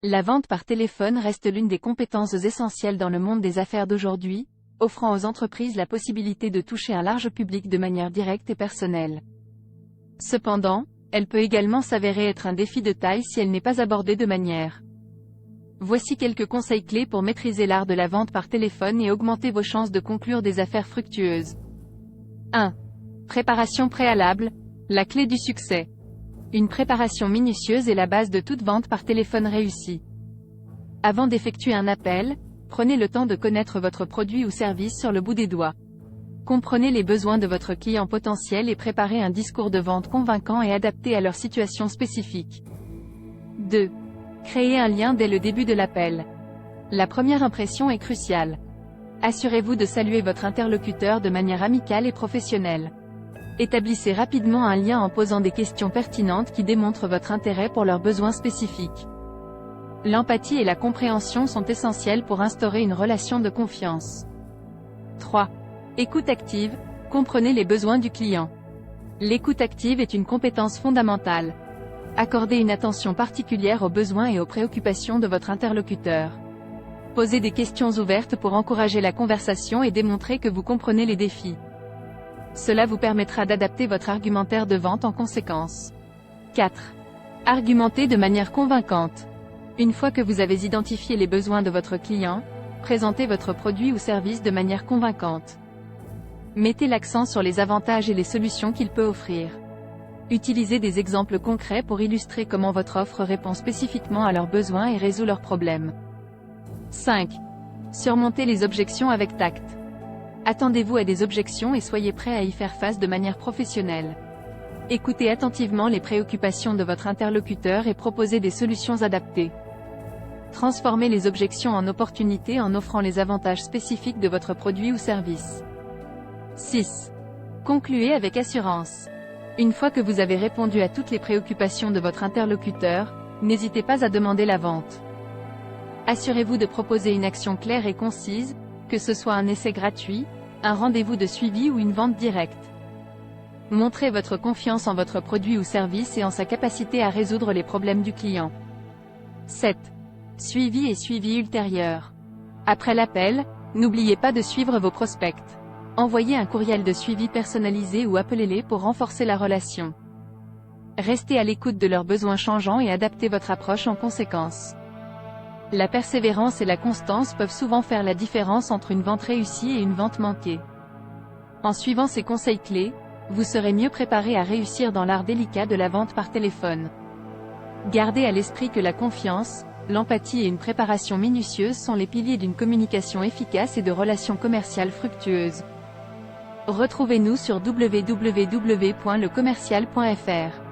La vente par téléphone reste l'une des compétences essentielles dans le monde des affaires d'aujourd'hui, offrant aux entreprises la possibilité de toucher un large public de manière directe et personnelle. Cependant, elle peut également s'avérer être un défi de taille si elle n'est pas abordée de manière. Voici quelques conseils clés pour maîtriser l'art de la vente par téléphone et augmenter vos chances de conclure des affaires fructueuses. 1. Préparation préalable, la clé du succès. Une préparation minutieuse est la base de toute vente par téléphone réussie. Avant d'effectuer un appel, prenez le temps de connaître votre produit ou service sur le bout des doigts. Comprenez les besoins de votre client potentiel et préparez un discours de vente convaincant et adapté à leur situation spécifique. 2. Créez un lien dès le début de l'appel. La première impression est cruciale. Assurez-vous de saluer votre interlocuteur de manière amicale et professionnelle. Établissez rapidement un lien en posant des questions pertinentes qui démontrent votre intérêt pour leurs besoins spécifiques. L'empathie et la compréhension sont essentielles pour instaurer une relation de confiance. 3. Écoute active, comprenez les besoins du client. L'écoute active est une compétence fondamentale. Accordez une attention particulière aux besoins et aux préoccupations de votre interlocuteur. Posez des questions ouvertes pour encourager la conversation et démontrer que vous comprenez les défis. Cela vous permettra d'adapter votre argumentaire de vente en conséquence. 4. Argumentez de manière convaincante. Une fois que vous avez identifié les besoins de votre client, présentez votre produit ou service de manière convaincante. Mettez l'accent sur les avantages et les solutions qu'il peut offrir. Utilisez des exemples concrets pour illustrer comment votre offre répond spécifiquement à leurs besoins et résout leurs problèmes. 5. Surmontez les objections avec tact. Attendez-vous à des objections et soyez prêt à y faire face de manière professionnelle. Écoutez attentivement les préoccupations de votre interlocuteur et proposez des solutions adaptées. Transformez les objections en opportunités en offrant les avantages spécifiques de votre produit ou service. 6. Concluez avec assurance. Une fois que vous avez répondu à toutes les préoccupations de votre interlocuteur, n'hésitez pas à demander la vente. Assurez-vous de proposer une action claire et concise, que ce soit un essai gratuit, un rendez-vous de suivi ou une vente directe. Montrez votre confiance en votre produit ou service et en sa capacité à résoudre les problèmes du client. 7. Suivi et suivi ultérieur. Après l'appel, n'oubliez pas de suivre vos prospects. Envoyez un courriel de suivi personnalisé ou appelez-les pour renforcer la relation. Restez à l'écoute de leurs besoins changeants et adaptez votre approche en conséquence. La persévérance et la constance peuvent souvent faire la différence entre une vente réussie et une vente manquée. En suivant ces conseils clés, vous serez mieux préparé à réussir dans l'art délicat de la vente par téléphone. Gardez à l'esprit que la confiance, l'empathie et une préparation minutieuse sont les piliers d'une communication efficace et de relations commerciales fructueuses. Retrouvez-nous sur www.lecommercial.fr.